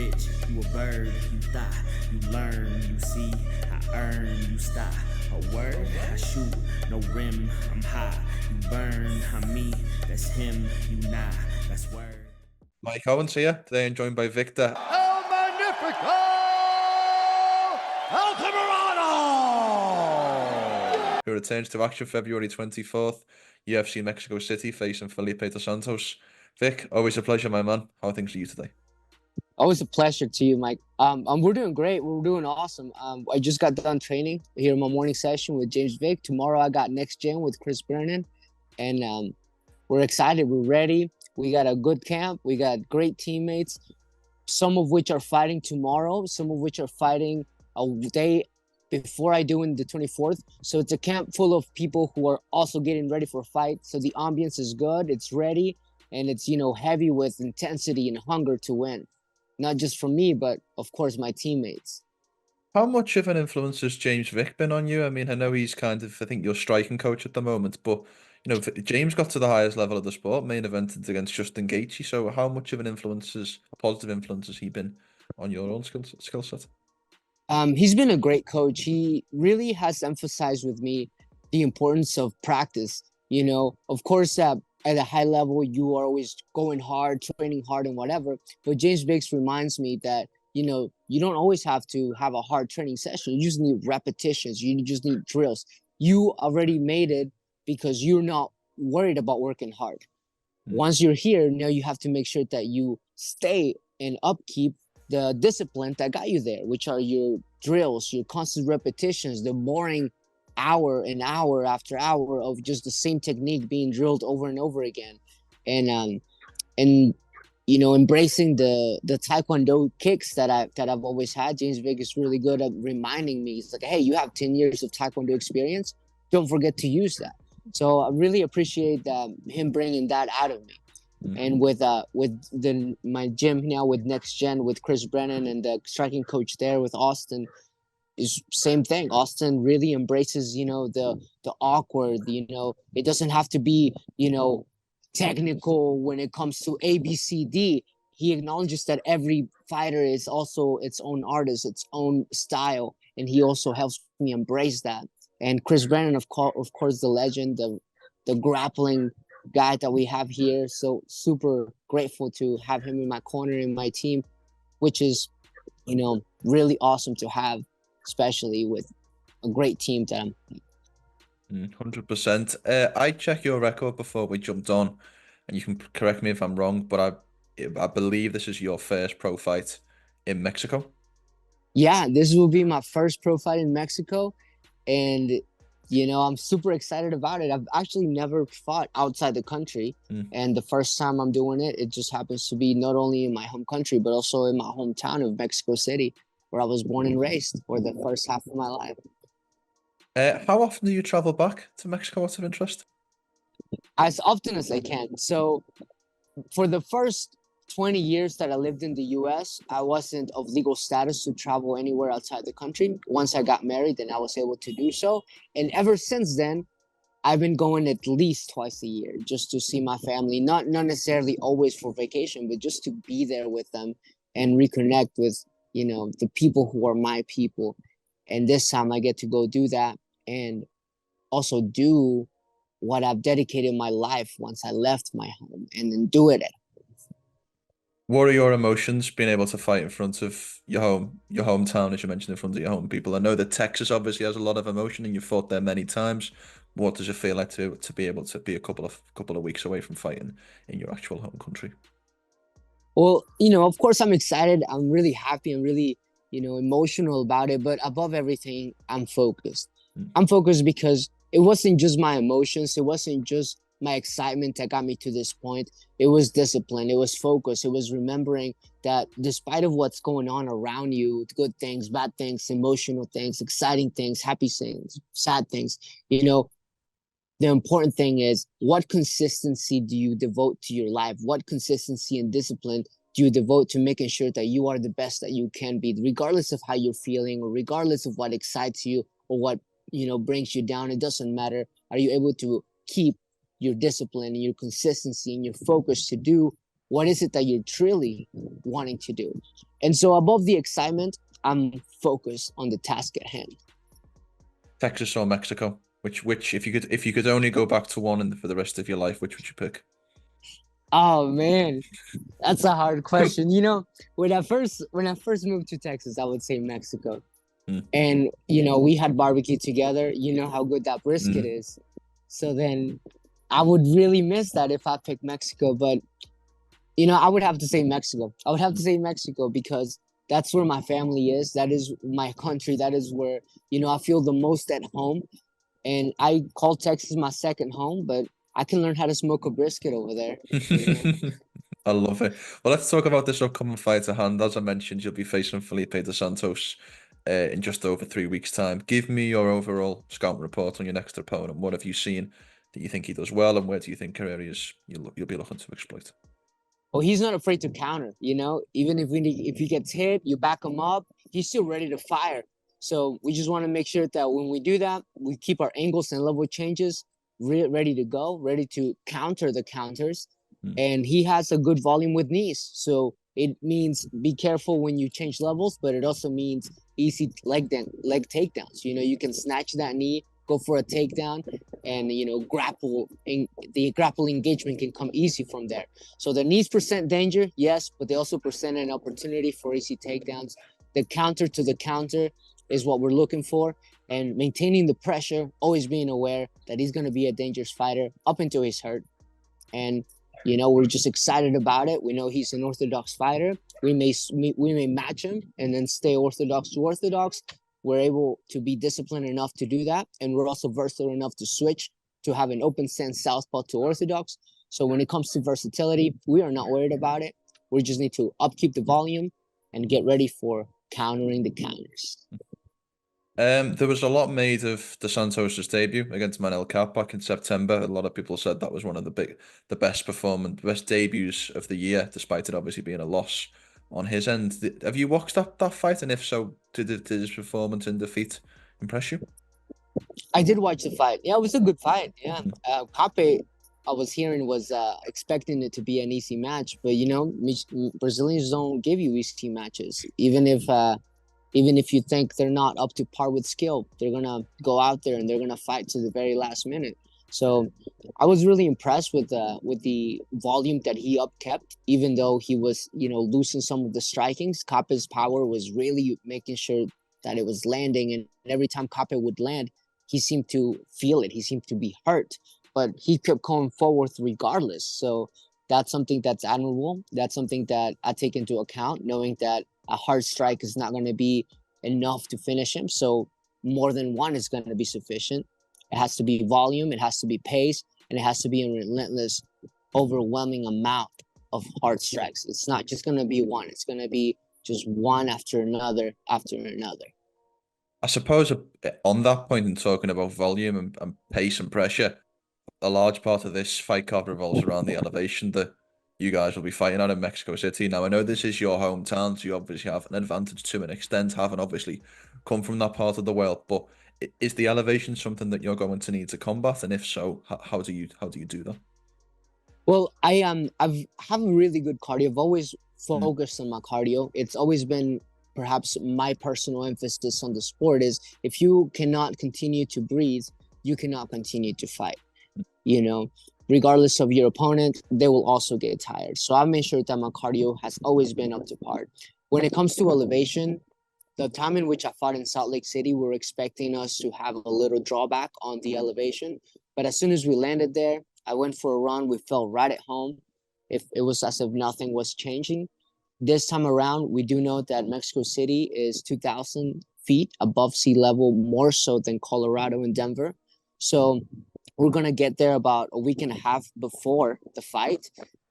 bitch, you a bird, you thought, you learn, you see, I earn, you stop. A word, I shoot, no rim, I'm high, you burn, I'm me, that's him, you not, that's word. Mike Owens here, today I'm joined by Victor El Magnifico Altamirano, who returns to action February 24th, UFC Mexico City, facing Felipe dos Santos. Vic, always a pleasure, my man. How are things for you today? Always a pleasure to you, Mike. We're doing great. We're doing awesome. I just got done training here in my morning session with James Vick. Tomorrow I got next gen with Chris Brennan, and we're excited. We're ready. We got a good camp. We got great teammates, some of which are fighting tomorrow, some of which are fighting a day before I do in the 24th. So it's a camp full of people who are also getting ready for a fight. So the ambience is good. It's ready, and it's, heavy with intensity and hunger to win. Not just from me, but of course my teammates. How much of an influence has James Vick been on you? I mean, I know he's I think your striking coach at the moment, but James got to the highest level of the sport, main evented against Justin Gaethje. So how much of a positive influence has he been on your own skill set? He's been a great coach. He really has emphasized with me the importance of practice. Of course, at a high level, you are always going hard, training hard and whatever. But James Biggs reminds me that, you don't always have to have a hard training session. You just need repetitions. You just need drills. You already made it because you're not worried about working hard. Once you're here, now you have to make sure that you stay and upkeep the discipline that got you there, which are your drills, your constant repetitions, the boring hour and hour after hour of just the same technique being drilled over and over again. And embracing the taekwondo kicks that I've always had. James Vick is really good at reminding me. He's like, hey, you have 10 years of taekwondo experience. Don't forget to use that. So I really appreciate him bringing that out of me. And with my gym now with Next Gen, with Chris Brennan and the striking coach there with Austin, is same thing. Austin really embraces, the awkward, it doesn't have to be, technical when it comes to ABCD. He acknowledges that every fighter is also its own artist, its own style, and he also helps me embrace that. And Chris Brennan, of course, the legend, the grappling guy that we have here. So super grateful to have him in my corner in my team, which is, really awesome to have, especially with a great team that I'm 100%. I checked your record before we jumped on, and you can correct me if I'm wrong, but I believe this is your first pro fight in Mexico. Yeah, this will be my first pro fight in Mexico, and I'm super excited about it. I've actually never fought outside the country, and the first time I'm doing it, it just happens to be not only in my home country, but also in my hometown of Mexico City, where I was born and raised for the first half of my life. How often do you travel back to Mexico out of interest? As often as I can. So for the first 20 years that I lived in the US, I wasn't of legal status to travel anywhere outside the country. Once I got married, then I was able to do so. And ever since then, I've been going at least twice a year just to see my family, not necessarily always for vacation, but just to be there with them and reconnect with, the people who are my people. And this time I get to go do that and also do what I've dedicated my life once I left my home, and then do it at home. What are your emotions being able to fight in front of your hometown, as you mentioned, in front of your home people? I know that Texas obviously has a lot of emotion, and you've fought there many times. What does it feel like to be able to be a couple of weeks away from fighting in your actual home country? Well, of course I'm excited. I'm really happy. I'm really, emotional about it. But above everything, I'm focused. I'm focused because it wasn't just my emotions. It wasn't just my excitement that got me to this point. It was discipline. It was focus. It was remembering that despite of what's going on around you, good things, bad things, emotional things, exciting things, happy things, sad things, the important thing is, what consistency do you devote to your life? What consistency and discipline do you devote to making sure that you are the best that you can be, regardless of how you're feeling or regardless of what excites you or what, brings you down? It doesn't matter. Are you able to keep your discipline and your consistency and your focus to do what is it that you're truly wanting to do? And so above the excitement, I'm focused on the task at hand. Texas or Mexico? Which if you could only go back to one for the rest of your life, which would you pick? Oh man, that's a hard question. You know, when I first moved to Texas, I would say Mexico. And you know, we had barbecue together. You know how good that brisket is. So then I would really miss that if I picked Mexico. But you know, I would have to say Mexico. I would have to say Mexico because that's where my family is. That is my country. That is where, you know, I feel the most at home. And I call Texas my second home, but I can learn how to smoke a brisket over there. You know? I love it. Well, let's talk about this upcoming fight at hand. As I mentioned, you'll be facing Felipe dos Santos in just over 3 weeks' time. Give me your overall scout report on your next opponent. What have you seen that you think he does well, and where do you think areas you'll be looking to exploit? Well, he's not afraid to counter, you know, even if he gets hit, you back him up, he's still ready to fire. So we just want to make sure that when we do that, we keep our angles and level changes ready to go, ready to counter the counters. And he has a good volume with knees. So it means be careful when you change levels, but it also means easy leg takedowns. You know, you can snatch that knee, go for a takedown, and you know, the grapple engagement can come easy from there. So the knees present danger, yes, but they also present an opportunity for easy takedowns. The counter to the counter is what we're looking for, and maintaining the pressure, always being aware that he's going to be a dangerous fighter up until he's hurt. And you know, we're just excited about it. We know he's an orthodox fighter. We may match him and then stay orthodox to orthodox. We're able to be disciplined enough to do that. And we're also versatile enough to switch to have an open stance southpaw to orthodox. So when it comes to versatility, we are not worried about it. We just need to upkeep the volume and get ready for countering the counters. There was a lot made of dos Santos' debut against Manel Kape back in September. A lot of people said that was one of the best debuts of the year, despite it obviously being a loss on his end. Have you watched that fight? And if so, did his performance in defeat impress you? I did watch the fight. Yeah, it was a good fight. Yeah, Kape, I was hearing, was expecting it to be an easy match, but you know, Brazilians don't give you easy matches. Even if you think they're not up to par with skill, they're gonna go out there and they're gonna fight to the very last minute. So I was really impressed with the volume that he upkept, even though he was, you know, losing some of the strikings. Kape's power was really making sure that it was landing, and every time Kape would land, he seemed to feel it. He seemed to be hurt, but he kept going forward regardless. So that's something that's admirable. That's something that I take into account, knowing that a hard strike is not going to be enough to finish him. So more than one is going to be sufficient. It has to be volume, it has to be pace, and it has to be a relentless, overwhelming amount of hard strikes. It's not just going to be one. It's going to be just one after another after another. I suppose on that point, in talking about volume and pace and pressure, a large part of this fight card revolves around the elevation that you guys will be fighting at in Mexico City. Now, I know this is your hometown, so you obviously have an advantage to an extent, having obviously come from that part of the world. But is the elevation something that you're going to need to combat? And if so, how do you do that? Well, I've have a really good cardio. I've always focused on my cardio. It's always been perhaps my personal emphasis on the sport is if you cannot continue to breathe, you cannot continue to fight. You know, regardless of your opponent, they will also get tired. So I've made sure that my cardio has always been up to par. When it comes to elevation, the time in which I fought in Salt Lake City, we were expecting us to have a little drawback on the elevation. But as soon as we landed there, I went for a run. We felt right at home. It was as if nothing was changing. This time around, we do know that Mexico City is 2,000 feet above sea level, more so than Colorado and Denver. So we're going to get there about a week and a half before the fight.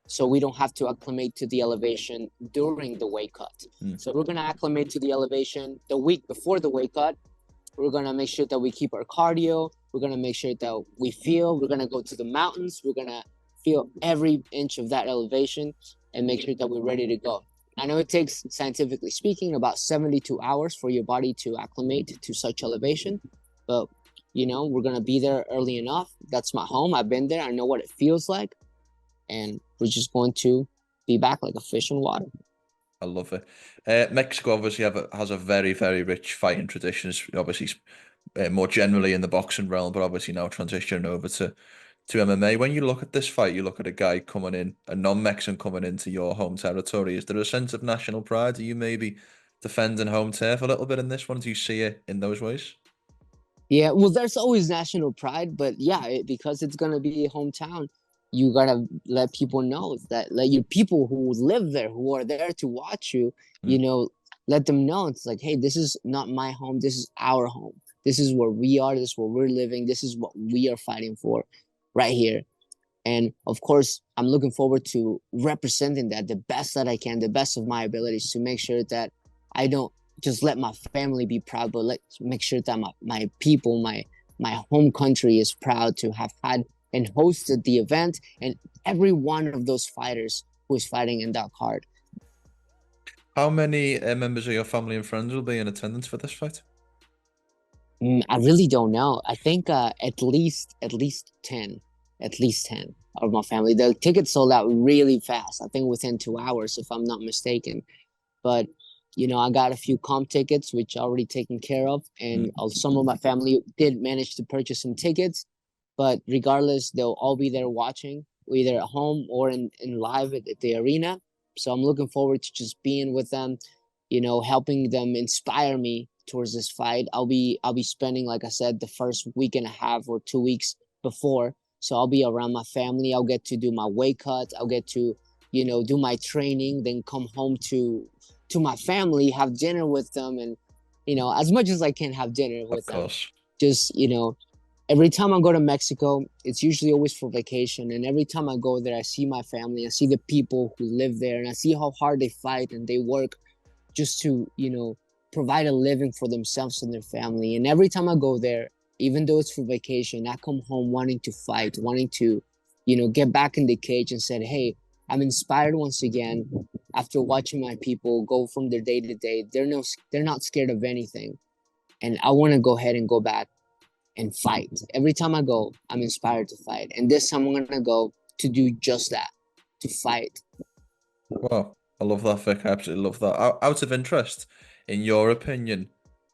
So we don't have to acclimate to the elevation during the weight cut. So we're going to acclimate to the elevation the week before the weight cut. We're going to make sure that we keep our cardio. We're going to make sure that we're going to go to the mountains. We're going to feel every inch of that elevation and make sure that we're ready to go. I know it takes, scientifically speaking, about 72 hours for your body to acclimate to such elevation, but you know, we're going to be there early enough. That's my home. I've been there. I know what it feels like. And we're just going to be back like a fish in water. I love it. Mexico obviously has a very, very rich fighting traditions, obviously more generally in the boxing realm, but obviously now transitioning over to MMA. When you look at this fight, you look at a guy coming in, a non-Mexican coming into your home territory. Is there a sense of national pride? Are you maybe defending home turf a little bit in this one? Do you see it in those ways? Yeah, well, there's always national pride, but yeah, because it's gonna be a hometown, you gotta let people know that, like, your people who live there, who are there to watch you, you know, let them know it's like, hey, this is not my home, this is our home. This is where we are, this is where we're living, this is what we are fighting for right here. And of course, I'm looking forward to representing that the best that I can, the best of my abilities, to make sure that I don't just let my family be proud, but let's make sure that my people, my home country is proud to have had and hosted the event, and every one of those fighters who is fighting in that card. How many members of your family and friends will be in attendance for this fight? I really don't know. I think at least 10, at least 10 of my family. The tickets sold out really fast. I think within 2 hours, if I'm not mistaken. But you know, I got a few comp tickets, which are already taken care of, and some of my family did manage to purchase some tickets. But regardless, they'll all be there watching, either at home or in live at the arena. So I'm looking forward to just being with them, you know, helping them inspire me towards this fight. I'll be spending, like I said, the first week and a half or 2 weeks before. So I'll be around my family. I'll get to do my weight cuts. I'll get to, you know, do my training, then come home to my family, have dinner with them, and, you know, as much as I can have dinner with them. Just, you know, every time I go to Mexico, it's usually always for vacation. And every time I go there, I see my family, I see the people who live there, and I see how hard they fight and they work just to, you know, provide a living for themselves and their family. And every time I go there, even though it's for vacation, I come home wanting to fight, wanting to, you know, get back in the cage and said, hey, I'm inspired once again after watching my people go from their day to day. They're not scared of anything. And I want to go ahead and go back and fight. Every time I go, I'm inspired to fight. And this time I'm going to go to do just that, to fight. Wow, I love that, Vic. I absolutely love that. Out of interest, in your opinion,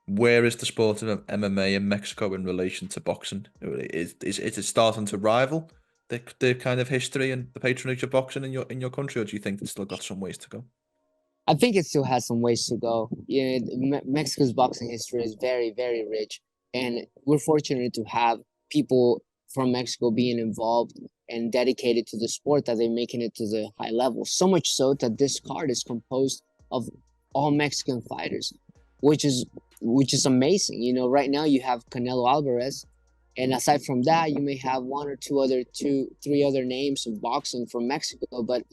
where is the sport of MMA in Mexico in relation to boxing? Is it starting to rival the kind of history and the patronage of boxing in your country, or do you think it's still got some ways to go? I think it still has some ways to go. You know, Mexico's boxing history is very, very rich, and we're fortunate to have people from Mexico being involved and dedicated to the sport, that they're making it to the high level. So much so that this card is composed of all Mexican fighters, which is amazing. You know, right now you have Canelo Alvarez, and aside from that, you may have three other names of boxing from Mexico. But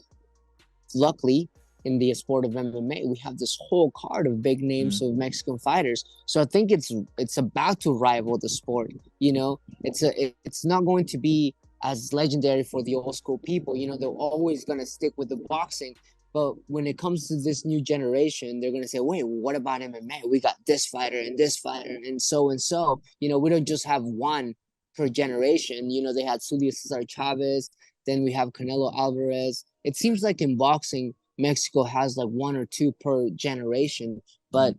luckily, in the sport of MMA, we have this whole card of big names of Mexican fighters. So I think it's about to rival the sport. You know, it's not going to be as legendary for the old school people. You know, they're always gonna stick with the boxing. But when it comes to this new generation, they're gonna say, wait, what about MMA? We got this fighter and so and so. You know, we don't just have one per generation. You know, they had Julio Cesar Chavez, then we have Canelo Alvarez. It seems like in boxing, Mexico has like one or two per generation, but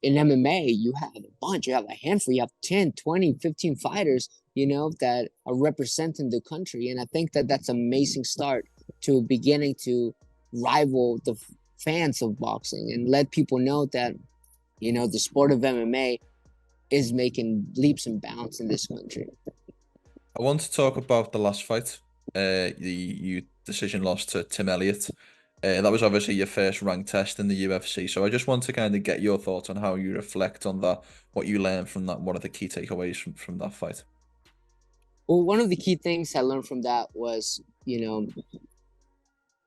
in MMA, you have a bunch, you have a handful, you have 10, 20, 15 fighters, you know, that are representing the country. And I think that that's an amazing start to beginning to rival the fans of boxing and let people know that, you know, the sport of MMA is making leaps and bounds in this country. I want to talk about the last fight, you decision loss to Tim Elliott. That was obviously your first rank test in the UFC. So I just want to kind of get your thoughts on how you reflect on that, what you learned from that, what are the key takeaways from that fight? Well, one of the key things I learned from that was, you know,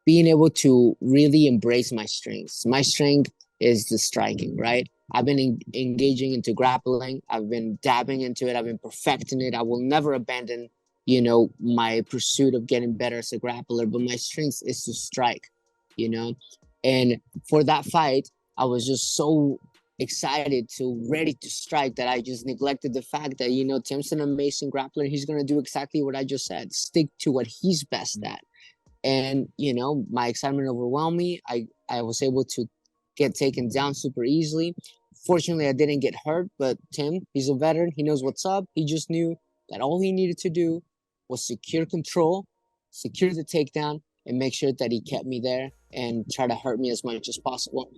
being able to really embrace my strengths. My strength is the striking, right? I've been engaging into grappling. I've been dabbing into it. I've been perfecting it. I will never abandon, you know, my pursuit of getting better as a grappler, but my strength is to strike, you know? And for that fight, I was just so excited ready to strike that I just neglected the fact that, you know, Tim's an amazing grappler. He's going to do exactly what I just said, stick to what he's best at. And, my excitement overwhelmed me. I was able to get taken down super easily. Fortunately, I didn't get hurt, but Tim, he's a veteran. He knows what's up. He just knew that all he needed to do was secure control, secure the takedown, and make sure that he kept me there and try to hurt me as much as possible.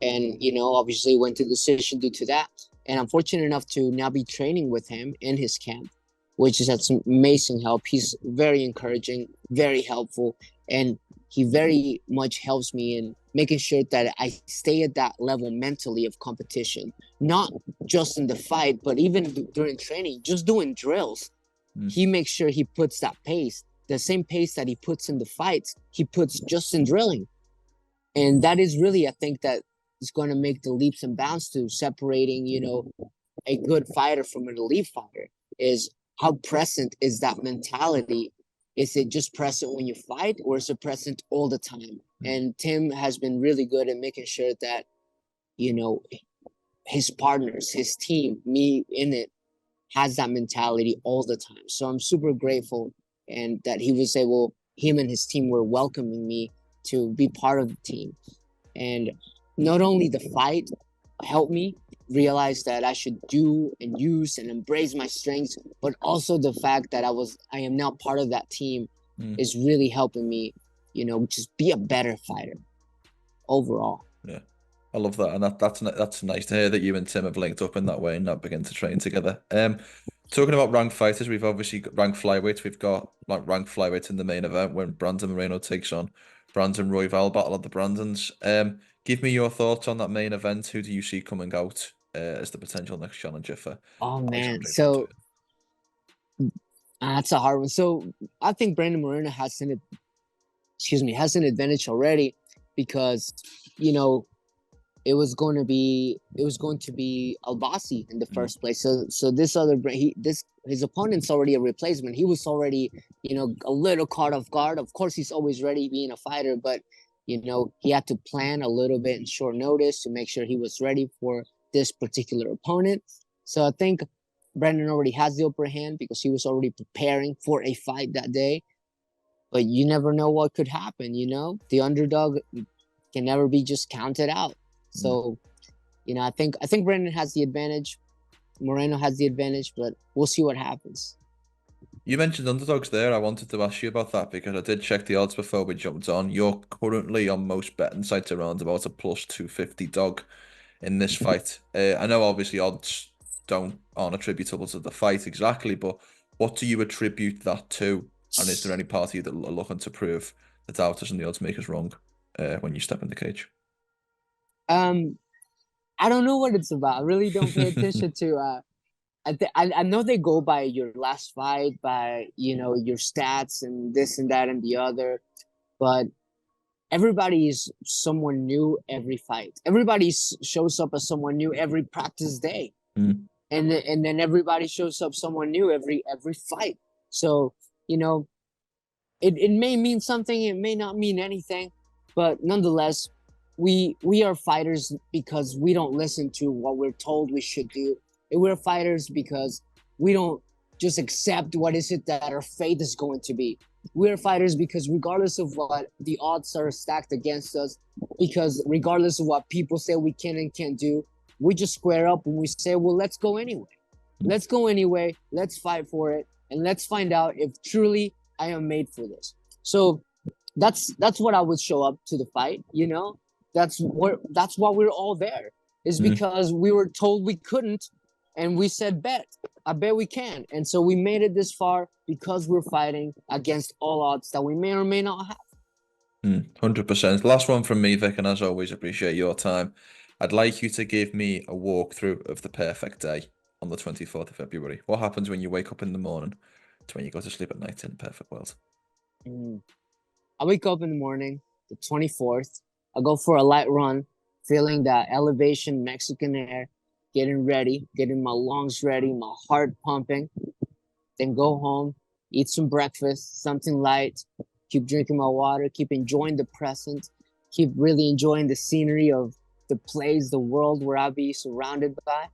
And, obviously went to decision due to that. And I'm fortunate enough to now be training with him in his camp, which has had some amazing help. He's very encouraging, very helpful, and he very much helps me in making sure that I stay at that level mentally of competition, not just in the fight, but even during training, just doing drills. He makes sure he puts that pace, the same pace that he puts in the fights, he puts just in drilling. And that is really, I think, that is going to make the leaps and bounds to separating, a good fighter from an elite fighter, is how present is that mentality. Is it just present when you fight, or is it present all the time? And Tim has been really good at making sure that, his partners, his team, me in it, has that mentality all the time. So I'm super grateful, and that him and his team were welcoming me to be part of the team. And not only the fight helped me realize that I should do and use and embrace my strengths, but also the fact that I am now part of that team is really helping me, just be a better fighter overall. Yeah, I love that, and that's nice to hear that you and Tim have linked up in that way and now begin to train together. Talking about ranked fighters, we've obviously got ranked flyweights. We've got ranked flyweights in the main event when Brandon Moreno takes on Brandon Royval, battle of the Brandons. Give me your thoughts on that main event. Who do you see coming out as the potential next challenger for? Oh man, so that's a hard one. So I think Brandon Moreno has an advantage already, because it was going to be Albasi in the first place. So this his opponent's already a replacement. He was already a little caught off guard. Of course, he's always ready being a fighter, but he had to plan a little bit in short notice to make sure he was ready for this particular opponent. So I think Brandon already has the upper hand because he was already preparing for a fight that day. But you never know what could happen. The underdog can never be just counted out. So, I think Brandon has the advantage. Moreno has the advantage, but we'll see what happens. You mentioned underdogs there. I wanted to ask you about that because I did check the odds before we jumped on. You're currently on most betting sites around about a plus 250 dog in this fight. I know obviously odds aren't attributable to the fight exactly, but what do you attribute that to? And is there any party that are looking to prove the doubters and the odds makers wrong when you step in the cage? I don't know what it's about. I really don't pay attention to. I know they go by your last fight, by your stats and this and that and the other, but everybody is someone new every fight. Everybody shows up as someone new every practice day, and then everybody shows up someone new every fight. So it may mean something, it may not mean anything, but nonetheless, we are fighters because we don't listen to what we're told we should do. We're fighters because we don't just accept what is it that our fate is going to be. We're fighters because regardless of what the odds are stacked against us, because regardless of what people say we can and can't do, we just square up and we say, well, let's go anyway. Let's go anyway. Let's fight for it. And let's find out if truly I am made for this. So that's what I would show up to the fight, That's why we're all there, is because we were told we couldn't, and we said, I bet we can. And so we made it this far because we're fighting against all odds that we may or may not have. 100%. Last one from me, Vic, and as always, appreciate your time. I'd like you to give me a walkthrough of the perfect day on the 24th of February. What happens when you wake up in the morning to when you go to sleep at night in the perfect world? I wake up in the morning, the 24th. I go for a light run, feeling that elevation, Mexican air, getting ready, getting my lungs ready, my heart pumping. Then go home, eat some breakfast, something light, keep drinking my water, keep enjoying the present, keep really enjoying the scenery of the place, the world where I'll be surrounded by.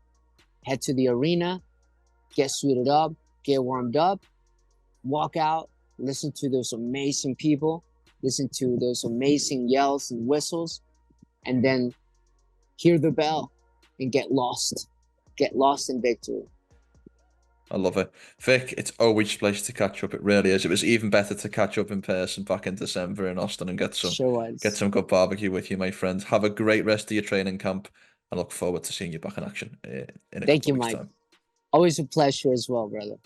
Head to the arena, get suited up, get warmed up, walk out, listen to those amazing people, listen to those amazing yells and whistles, and then hear the bell and get lost in victory. I love it. Vic, it's always a pleasure to catch up. It really is. It was even better to catch up in person back in December in Austin and get some good barbecue with you, my friend. Have a great rest of your training camp. I look forward to seeing you back in action in a Thank you, couple of weeks' Mike. time. Always a pleasure as well, brother.